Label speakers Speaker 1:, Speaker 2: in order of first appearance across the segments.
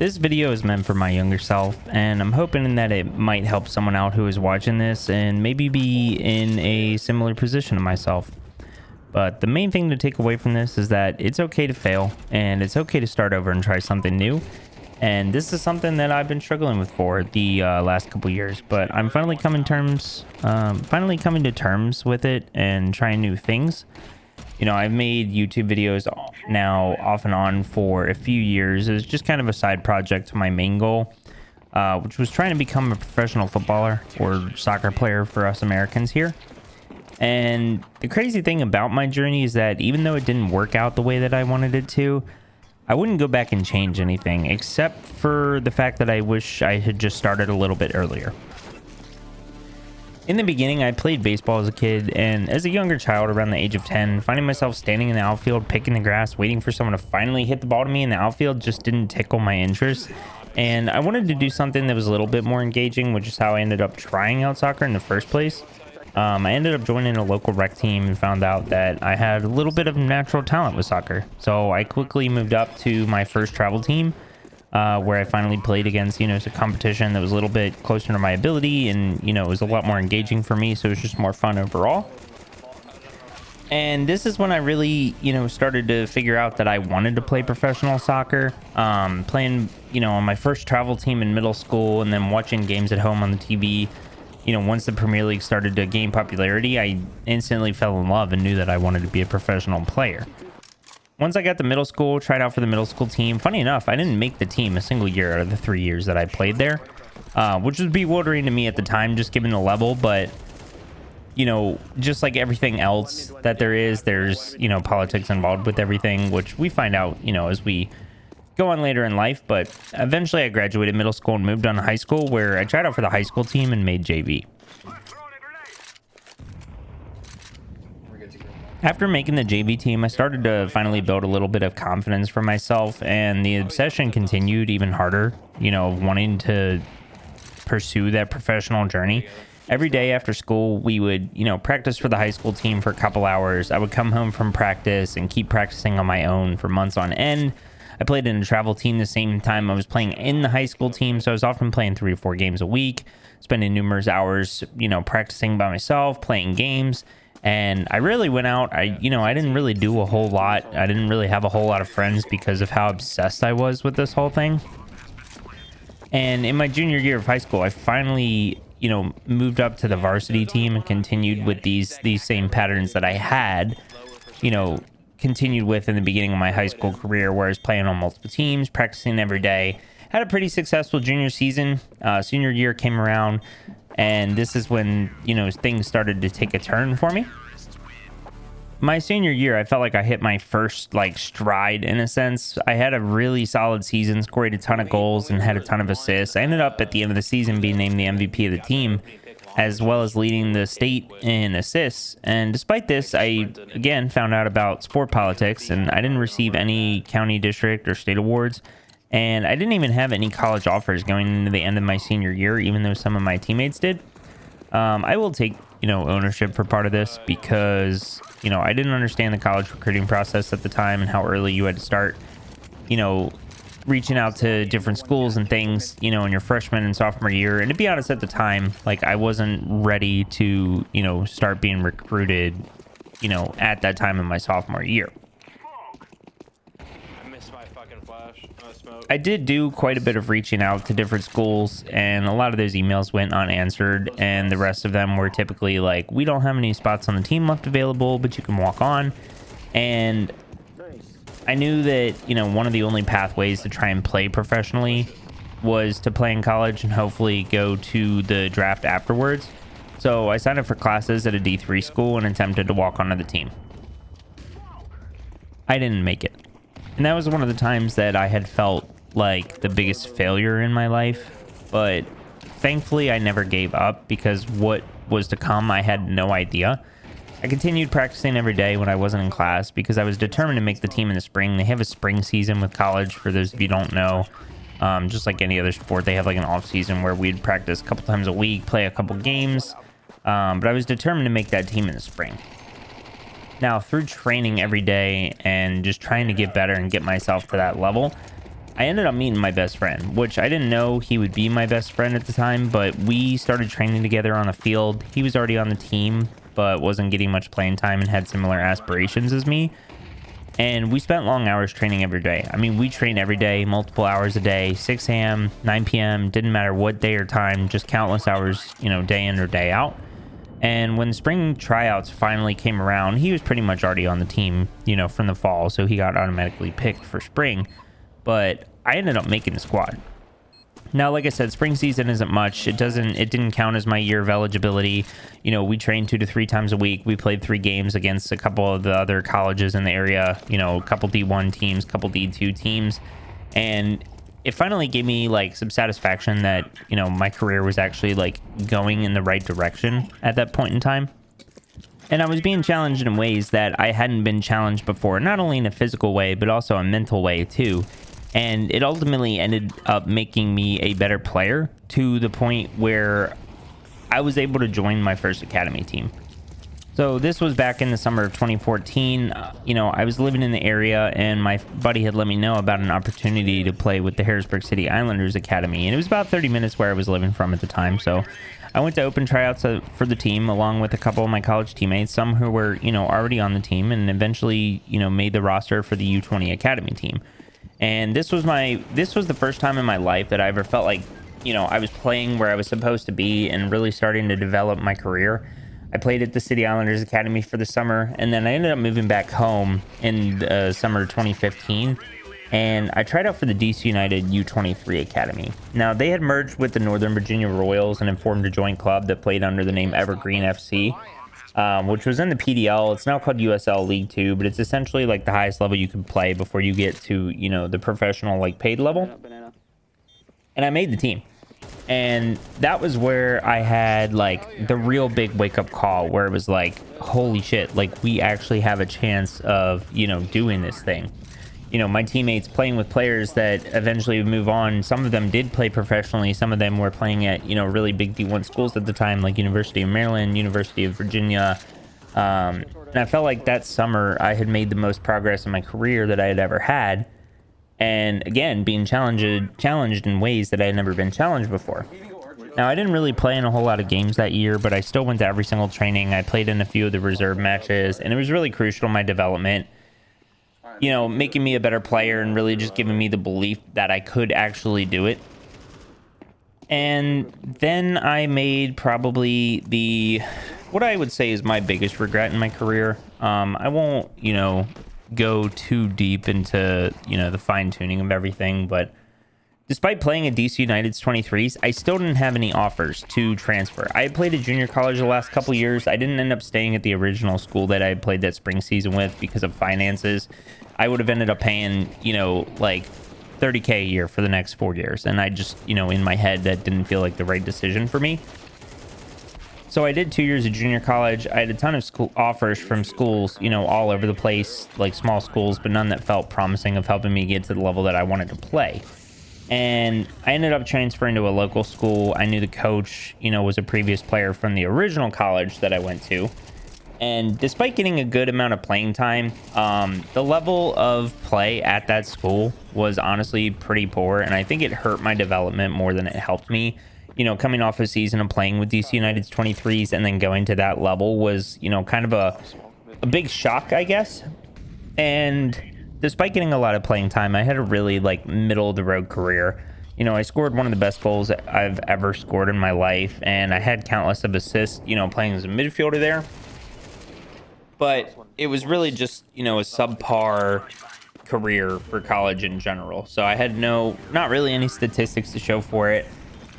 Speaker 1: This video is meant for my younger self, and I'm hoping that it might help someone out who is watching this and maybe be in a similar position to myself. But the main thing to take away from this is that it's okay to fail, and it's okay to start over and try something new. And this is something that I've been struggling with for the last couple years, but I'm finally coming to terms with it and trying new things. You know, I've made YouTube videos now off and on for a few years. It was just kind of a side project to my main goal, which was trying to become a professional footballer or soccer player for us Americans here. And the crazy thing about my journey is that even though it didn't work out the way that I wanted it to, I wouldn't go back and change anything, except for the fact that I wish I had just started a little bit earlier. In the beginning, I played baseball as a kid, and as a younger child around the age of 10, finding myself standing in the outfield, picking the grass, waiting for someone to finally hit the ball to me in the outfield just didn't tickle my interest. And I wanted to do something that was a little bit more engaging, which is how I ended up trying out soccer in the first place. I ended up joining a local rec team and found out that I had a little bit of natural talent with soccer. So I quickly moved up to my first travel team, where I finally played against, a competition that was a little bit closer to my ability, and, it was a lot more engaging for me. So it was just more fun overall. And this is when I really, started to figure out that I wanted to play professional soccer. Playing, on my first travel team in middle school, and then watching games at home on the TV. Once the Premier League started to gain popularity, I instantly fell in love and knew that I wanted to be a professional player. Once I got to middle school, tried out for the middle school team. Funny enough, I didn't make the team a single year out of the 3 years that I played there, which was bewildering to me at the time, just given the level. But, just like everything else that there's, politics involved with everything, which we find out, as we go on later in life. But eventually I graduated middle school and moved on to high school, where I tried out for the high school team and made JV. After making the JV team, I started to finally build a little bit of confidence for myself, and the obsession continued even harder, wanting to pursue that professional journey. Every day after school, we would, practice for the high school team for a couple hours. I would come home from practice and keep practicing on my own for months on end. I played in a travel team the same time I was playing in the high school team, so I was often playing 3 or 4 games a week, spending numerous hours, practicing by myself, playing games. And I really went out. I didn't really do a whole lot. I didn't really have a whole lot of friends because of how obsessed I was with this whole thing. And in my junior year of high school, I finally, moved up to the varsity team and continued with these same patterns that I had, continued with in the beginning of my high school career, where I was playing on multiple teams, practicing every day. Had a pretty successful junior season. Senior year came around, and this is when, things started to take a turn for me. My senior year, I felt like I hit my first, stride in a sense. I had a really solid season, scored a ton of goals, and had a ton of assists. I ended up at the end of the season being named the MVP of the team, as well as leading the state in assists. And despite this, I again found out about sport politics, and I didn't receive any county, district, or state awards. And I didn't even have any college offers going into the end of my senior year, even though some of my teammates did. I will take, ownership for part of this, because, I didn't understand the college recruiting process at the time and how early you had to start, reaching out to different schools and things, in your freshman and sophomore year. And to be honest, at the time, I wasn't ready to, start being recruited, at that time in my sophomore year. I did do quite a bit of reaching out to different schools, and a lot of those emails went unanswered, and the rest of them were typically like, we don't have any spots on the team left available, but you can walk on. And I knew that, one of the only pathways to try and play professionally was to play in college and hopefully go to the draft afterwards. So I signed up for classes at a D3 school and attempted to walk onto the team. I didn't make it. And that was one of the times that I had felt like the biggest failure in my life. But thankfully, I never gave up, because what was to come, I had no idea. I continued practicing every day when I wasn't in class, because I was determined to make the team in the spring. They have a spring season with college, for those of you who don't know. Just like any other sport, they have an off season where we'd practice a couple times a week, play a couple games. But I was determined to make that team in the spring. Now, through training every day and just trying to get better and get myself to that level, I ended up meeting my best friend, which I didn't know he would be my best friend at the time, but we started training together on the field. He was already on the team, but wasn't getting much playing time and had similar aspirations as me. And we spent long hours training every day. I mean, we train every day, multiple hours a day, 6 a.m., 9 p.m., didn't matter what day or time, just countless hours, day in or day out. And when spring tryouts finally came around, he was pretty much already on the team, from the fall. So he got automatically picked for spring. But I ended up making the squad. Now, like I said, spring season isn't much. It didn't count as my year of eligibility. We trained 2 to 3 times a week. We played 3 games against a couple of the other colleges in the area, a couple D1 teams, couple D2 teams. And it finally gave me like some satisfaction that, my career was actually like going in the right direction at that point in time. And I was being challenged in ways that I hadn't been challenged before, not only in a physical way, but also a mental way too. And it ultimately ended up making me a better player to the point where I was able to join my first academy team. So this was back in the summer of 2014. I was living in the area and my buddy had let me know about an opportunity to play with the Harrisburg City Islanders Academy. And it was about 30 minutes where I was living from at the time. So I went to open tryouts for the team along with a couple of my college teammates, some who were, already on the team and eventually, made the roster for the U20 Academy team. And this was the first time in my life that I ever felt like, I was playing where I was supposed to be and really starting to develop my career. I played at the City Islanders Academy for the summer, and then I ended up moving back home in the summer of 2015. And I tried out for the DC United U23 Academy. Now, they had merged with the Northern Virginia Royals and formed a joint club that played under the name Evergreen FC. Which was in the PDL. It's now called USL League 2, but it's essentially like the highest level you can play before you get to, the professional, like, paid level. And I made the team. And that was where I had, like, the real big wake-up call where it was like, holy shit, like, we actually have a chance of, doing this thing. My teammates playing with players that eventually would move on. Some of them did play professionally. Some of them were playing at, really big D1 schools at the time, like University of Maryland, University of Virginia. And I felt like that summer I had made the most progress in my career that I had ever had. And again, being challenged in ways that I had never been challenged before. Now, I didn't really play in a whole lot of games that year, but I still went to every single training. I played in a few of the reserve matches, and it was really crucial in my development. Making me a better player and really just giving me the belief that I could actually do it. And then I made probably what I would say is my biggest regret in my career. I won't, go too deep into, the fine tuning of everything, but despite playing at DC United's 23s, I still didn't have any offers to transfer. I had played at junior college the last couple years. I didn't end up staying at the original school that I had played that spring season with because of finances. I would have ended up paying, like $30K a year for the next 4 years. And I just, in my head, that didn't feel like the right decision for me. So I did 2 years of junior college. I had a ton of school offers from schools, all over the place, like small schools, but none that felt promising of helping me get to the level that I wanted to play. And I ended up transferring to a local school. I knew the coach, was a previous player from the original college that I went to. And despite getting a good amount of playing time, the level of play at that school was honestly pretty poor. And I think it hurt my development more than it helped me. Coming off a season of playing with DC United's 23s and then going to that level was, kind of a big shock, I guess. And despite getting a lot of playing time, I had a really middle of the road career. I scored one of the best goals I've ever scored in my life, and I had countless of assists, playing as a midfielder there. But it was really just, a subpar career for college in general. So I had not really any statistics to show for it.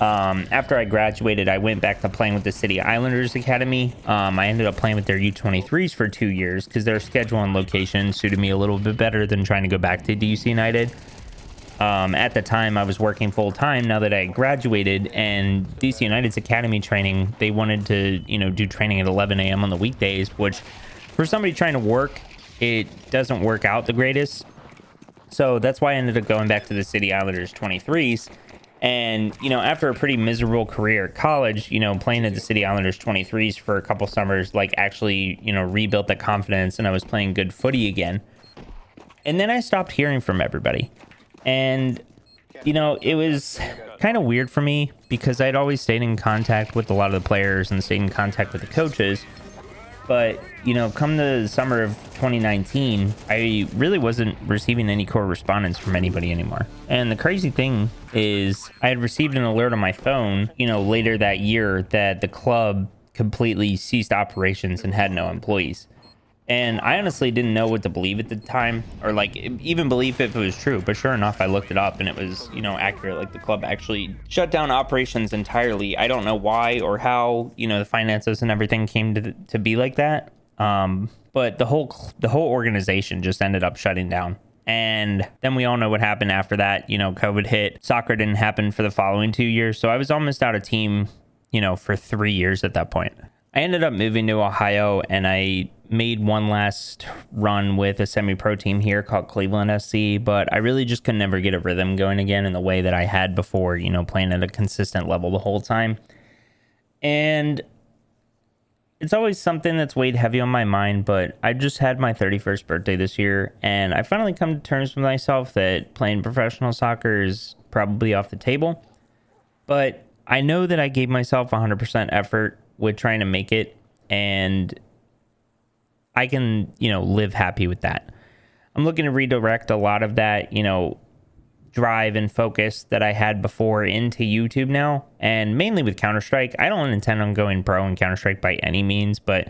Speaker 1: After I graduated, I went back to playing with the City Islanders Academy. I ended up playing with their U23s for 2 years because their schedule and location suited me a little bit better than trying to go back to DC United. At the time, I was working full time now that I graduated, and DC United's Academy training, they wanted to, do training at 11 a.m. on the weekdays, which for somebody trying to work, it doesn't work out the greatest. So that's why I ended up going back to the City Islanders 23s. And, after a pretty miserable career at college, playing at the City Islanders 23s for a couple summers, actually, rebuilt that confidence and I was playing good footy again. And then I stopped hearing from everybody. And, it was kind of weird for me because I'd always stayed in contact with a lot of the players and stayed in contact with the coaches. But, come the summer of 2019, I really wasn't receiving any correspondence from anybody anymore. And the crazy thing is I had received an alert on my phone, later that year that the club completely ceased operations and had no employees. And I honestly didn't know what to believe at the time, or like even believe if it was true. But sure enough, I looked it up and it was, accurate. Like the club actually shut down operations entirely. I don't know why or how, the finances and everything came to be like that. But the whole organization just ended up shutting down. And then we all know what happened after that. COVID hit. Soccer didn't happen for the following 2 years. So I was almost out of team, for 3 years at that point. I ended up moving to Ohio and I made one last run with a semi-pro team here called Cleveland SC, but I really just could never get a rhythm going again in the way that I had before, playing at a consistent level the whole time. And it's always something that's weighed heavy on my mind, but I just had my 31st birthday this year, and I finally come to terms with myself that playing professional soccer is probably off the table. But I know that I gave myself 100% effort with trying to make it, and I can, live happy with that. I'm looking to redirect a lot of that, drive and focus that I had before into YouTube now, and mainly with Counter-Strike. I don't intend on going pro in Counter-Strike by any means, but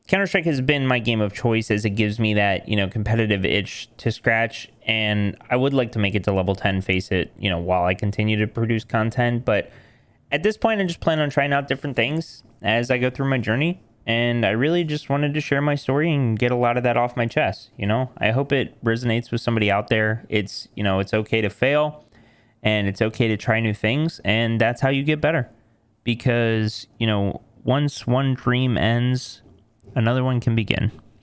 Speaker 1: Counter-Strike has been my game of choice as it gives me that, competitive itch to scratch, and I would like to make it to level 10, face it, while I continue to produce content. But at this point, I just plan on trying out different things as I go through my journey. And I really just wanted to share my story and get a lot of that off my chest. I hope it resonates with somebody out there. It's, it's okay to fail and it's okay to try new things. And that's how you get better. Because, once one dream ends, another one can begin.